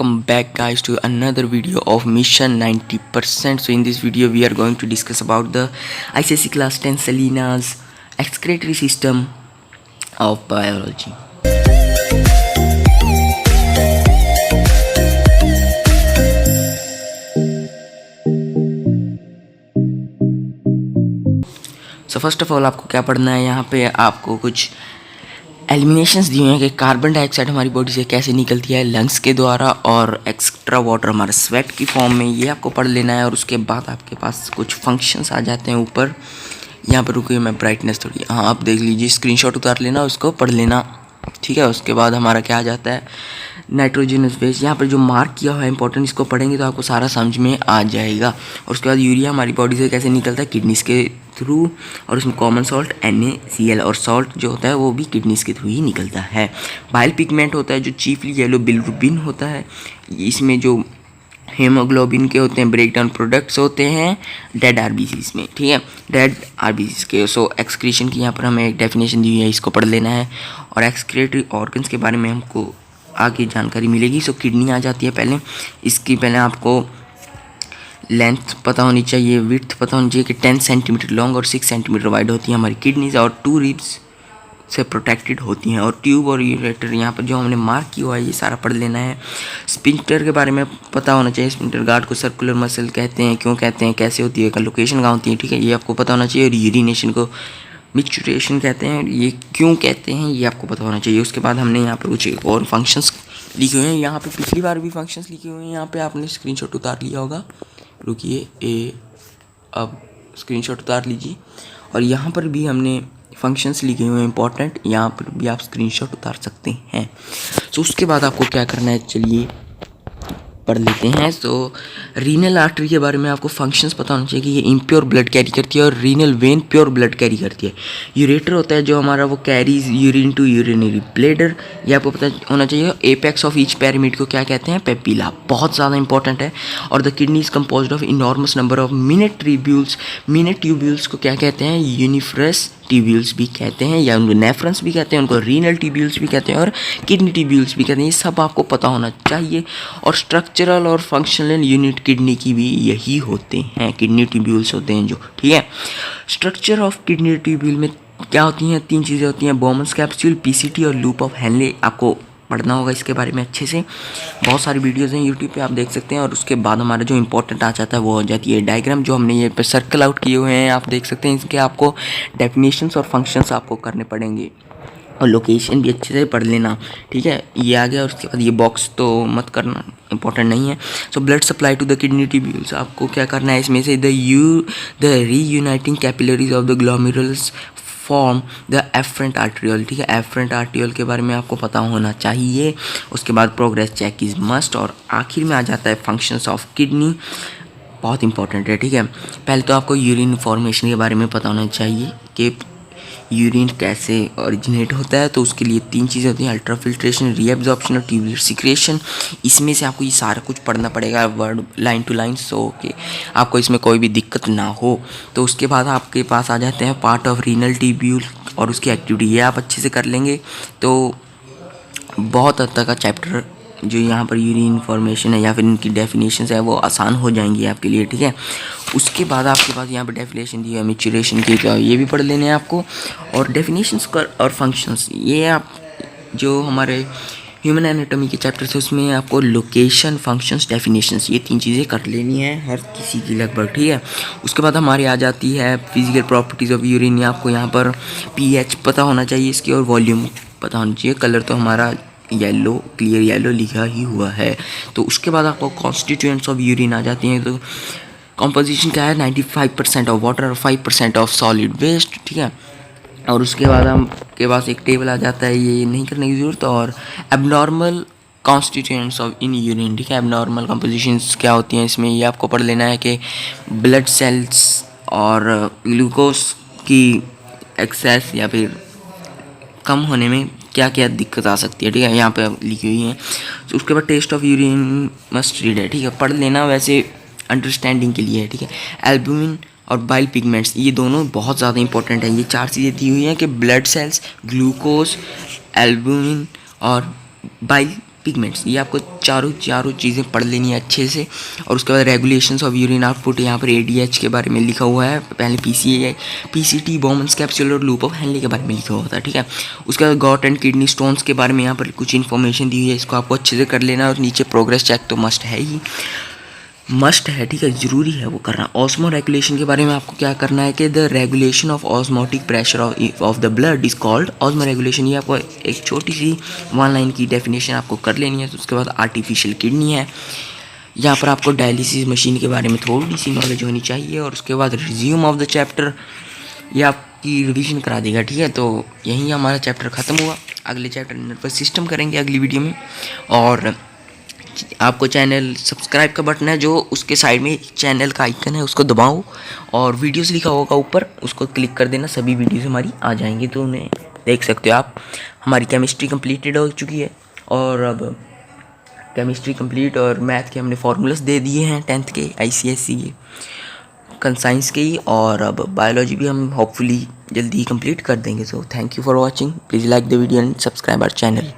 welcome back guys to another video of mission 90%. So in this video we are going to discuss about the ICSE class 10 Selena's excretory system of biology. So first of all आपको क्या पढ़ना है, यहाँ पे आपको कुछ eliminations दिए हैं कि कार्बन डाइऑक्साइड हमारी बॉडी से कैसे निकलती है लंग्स के द्वारा और एक्स्ट्रा वाटर हमारे स्वेट की फॉर्म में, ये आपको पढ़ लेना है। और उसके बाद आपके पास कुछ फंक्शंस आ जाते हैं ऊपर। यहाँ पर रुकिए, मैं ब्राइटनेस थोड़ी, हाँ आप देख लीजिए, स्क्रीनशॉट उतार लेना, उसको पढ़ लेना, ठीक है। उसके बाद हमारा क्या आ जाता है, नाइट्रोजनस बेस, यहाँ पर जो मार्क किया हुआ है इंपॉर्टेंट, इसको पढ़ेंगे तो आपको सारा समझ में आ जाएगा। और उसके बाद यूरिया हमारी बॉडी से कैसे निकलता है, किडनीज के थ्रू, और उसमें कॉमन सॉल्ट NaCl, और सॉल्ट जो होता है वो भी किडनीज के थ्रू ही निकलता है। बाइल पिगमेंट होता है जो चीफली येलो बिलिरुबिन होता है, इसमें जो हेमोग्लोबिन के होते हैं ब्रेक डाउन प्रोडक्ट्स होते हैं डेड आरबीसीज में, ठीक है, डेड आरबीसीज के। सो एक्सक्रीशन की यहाँ पर हमें एक डेफिनेशन दी है, इसको पढ़ लेना है। और एक्सक्रीटरी ऑर्गन्स के बारे में हमको आगे जानकारी मिलेगी। सो किडनी आ जाती है पहले, इसकी पहले आपको लेंथ पता होनी चाहिए, विड्थ पता होनी चाहिए कि 10 सेंटीमीटर लॉन्ग और 6 सेंटीमीटर वाइड होती है हमारी किडनीज, और 2 रिब्स से प्रोटेक्टेड होती हैं। और ट्यूब और यूरेटर यहाँ पर जो हमने मार्क किया हुआ है ये सारा पढ़ लेना है। स्पिंटर के बारे में पता होना चाहिए, स्पिंटर गार्ड को सर्कुलर मसल कहते हैं, क्यों कहते हैं, कैसे होती है, लोकेशन कहाँ होती है, ठीक है, ये आपको पता होना चाहिए। और यूरिनेशन को मिक्सचुरेशन कहते हैं, ये क्यों कहते हैं ये आपको पता होना चाहिए। उसके बाद हमने यहाँ पर कुछ और फंक्शंस लिखे हुए हैं, यहाँ पे पिछली बार भी फंक्शंस लिखे हुए हैं, यहाँ पे आपने स्क्रीनशॉट उतार लिया होगा, रुकिए अब स्क्रीनशॉट उतार लीजिए। और यहाँ पर भी हमने फंक्शंस लिखे हुए हैं इंपॉर्टेंट, यहाँ पर भी आप स्क्रीनशॉट उतार सकते हैं। सो उसके बाद आपको क्या करना है, चलिए पढ़ लेते हैं। सो रीनल आर्टरी के बारे में आपको फंक्शंस पता होना चाहिए कि ये इम्प्योर ब्लड कैरी करती है और renal vein pure blood carry करती है। यूरेटर होता है जो हमारा, वो carries urine to urinary bladder, ये आपको पता होना चाहिए। एपेक्स ऑफ ईच पैरामिड को क्या कहते हैं, पेपिला, बहुत ज़्यादा इंपॉर्टेंट है। और the kidney is composed of enormous number of minute tubules, minute tubules को क्या कहते हैं, यूनिफ्रस ट्यूब्यूल्स भी कहते हैं, या उनको नेफ्रंस भी कहते हैं, उनको रीनल ट्यूब्यूल्स भी कहते हैं, और किडनी ट्यूब्यूल्स भी कहते हैं। ये सब आपको पता होना चाहिए। और स्ट्रक्चरल और फंक्शनल यूनिट किडनी की भी यही होते हैं, किडनी ट्यूब्यूल्स होते हैं जो, ठीक है। स्ट्रक्चर ऑफ किडनी ट्यूब्यूल में क्या होती हैं, 3 चीज़ें होती हैं, बोमन्स कैप्सूल, PCT और लूप ऑफ हेनले। आपको पढ़ना होगा इसके बारे में अच्छे से, बहुत सारी वीडियोज़ हैं यूट्यूब पे, आप देख सकते हैं। और उसके बाद हमारा जो इंपॉर्टेंट आ जाता है वो हो जाती है डायग्राम, जो हमने ये पे सर्कल आउट किए हुए हैं, आप देख सकते हैं। इसके आपको डेफिनेशंस और फंक्शंस आपको करने पड़ेंगे, और लोकेशन भी अच्छे से पढ़ लेना, ठीक है। ये आ गया, और उसके बाद ये बॉक्स तो मत करना, इंपॉर्टेंट नहीं है। So blood supply to the kidney tubules, आपको क्या करना है इसमें से, the reuniting capillaries of the glomerulus form the efferent arteriole, ठीक है, एफरेंट आर्टियोल के बारे में आपको पता होना चाहिए। उसके बाद प्रोग्रेस चेक इज मस्ट, और आखिर में आ जाता है फंक्शंस ऑफ किडनी, बहुत इंपॉर्टेंट है, ठीक है। पहले तो आपको यूरिन फॉर्मेशन के बारे में पता होना चाहिए कि यूरिन कैसे ओरिजिनेट होता है, तो उसके लिए 3 चीज़ें होती हैं, अल्ट्राफिल्ट्रेशन, रीएब्जॉर्प्शन और ट्यूबुलर सिक्रेशन। इसमें से आपको ये सारा कुछ पढ़ना पड़ेगा वर्ड लाइन टू लाइन, सो कि आपको इसमें कोई भी दिक्कत ना हो। तो उसके बाद आपके पास आ जाते हैं पार्ट ऑफ रीनल ट्यूब्यूल और उसकी एक्टिविटी, ये आप अच्छे से कर लेंगे तो बहुत हद तक का चैप्टर जो यहाँ पर यूरिन फॉर्मेशन है या फिर इनकी डेफिनेशंस है वो आसान हो जाएंगी आपके लिए, ठीक है। उसके बाद आपके पास यहाँ पर डेफिनेशन दी है मैच्योरेशन की, तो ये भी पढ़ लेने हैं आपको। और डेफिनेशंस और फंक्शंस, ये आप जो हमारे ह्यूमन एनाटॉमी के चैप्टर्स है उसमें आपको लोकेशन, फंक्शंस, डेफिनेशंस, ये 3 चीज़ें कर लेनी है हर किसी की लगभग, ठीक है। उसके बाद हमारी आ जाती है फिजिकल प्रॉपर्टीज़ ऑफ यूरिन, आपको यहाँ पर pH पता होना चाहिए इसकी, और वॉल्यूम पता होना चाहिए। कलर तो हमारा येलो, क्लियर येलो लिखा ही हुआ है। तो उसके बाद आपको कॉन्स्टिट्यूएंट्स ऑफ यूरिन आ जाती हैं, तो कॉम्पोजिशन क्या है, 95% ऑफ वाटर और 5% ऑफ सॉलिड वेस्ट, ठीक है। और उसके बाद आपके पास एक टेबल आ जाता है, ये नहीं करने की ज़रूरत। और abnormal constituents of in urine, ठीक है, एबनॉर्मल कंपोजिशंस क्या होती हैं इसमें, ये आपको पढ़ लेना है कि ब्लड सेल्स और ग्लूकोज की एक्सेस या फिर कम होने में क्या क्या दिक्कत आ सकती है, ठीक है, यहाँ पे लिखी हुई है। तो उसके बाद test of urine must read है, ठीक है, पढ़ लेना, वैसे अंडरस्टैंडिंग के लिए है, ठीक है। एल्बुमिन और बाइल पिगमेंट्स, ये दोनों बहुत ज़्यादा इंपॉर्टेंट है। ये 4 चीज़ें दी हुई हैं कि ब्लड सेल्स, ग्लूकोज, एल्बुमिन और बाइल पिगमेंट्स, ये आपको चारों चीज़ें पढ़ लेनी है अच्छे से। और उसके बाद रेगुलेशंस ऑफ यूरिन आउटपुट, यहाँ पर एडीएच के बारे में लिखा हुआ है, पहले पीसीए, पीसीटी, बॉमन्स कैप्सूल और लूप ऑफ हेनले के बारे में लिखा हुआ था, ठीक है। उसके बाद गॉट एंड किडनी स्टोन्स के बारे में यहाँ पर कुछ इन्फॉर्मेशन दी हुई है, इसको आपको अच्छे से कर लेना। और नीचे प्रोग्रेस चेक तो मस्ट है ही, मस्ट है, ठीक है, ज़रूरी है वो करना। ऑस्मो रेगुलेशन के बारे में आपको क्या करना है कि the regulation of osmotic pressure of the blood is called osmo regulation. ये आपको एक छोटी सी 1 लाइन की डेफिनेशन आपको कर लेनी है। तो उसके बाद आर्टिफिशियल किडनी है, यहाँ पर आपको डायलिसिस मशीन के बारे में थोड़ी सी नॉलेज होनी चाहिए। और उसके बाद रिज्यूम ऑफ द चैप्टर, ये आपकी रिवीजन करा देगा, ठीक है। तो यहीं हमारा चैप्टर ख़त्म हुआ। अगले चैप्टर नर्वस सिस्टम करेंगे अगली वीडियो में। और आपको चैनल सब्सक्राइब का बटन है जो उसके साइड में चैनल का आइकन है, उसको दबाओ और वीडियोस लिखा होगा ऊपर, उसको क्लिक कर देना, सभी वीडियोस हमारी आ जाएंगी, तो उन्हें देख सकते हो आप। हमारी केमिस्ट्री कंप्लीटेड हो चुकी है और अब केमिस्ट्री कंप्लीट और मैथ के हमने फार्मूलास दे दिए हैं 10th के ICSE साइंस के ही। और अब बायोलॉजी भी हम होपफुली जल्दी ही कंप्लीट कर देंगे। So thank you for watching, please like the video and subscribe our channel.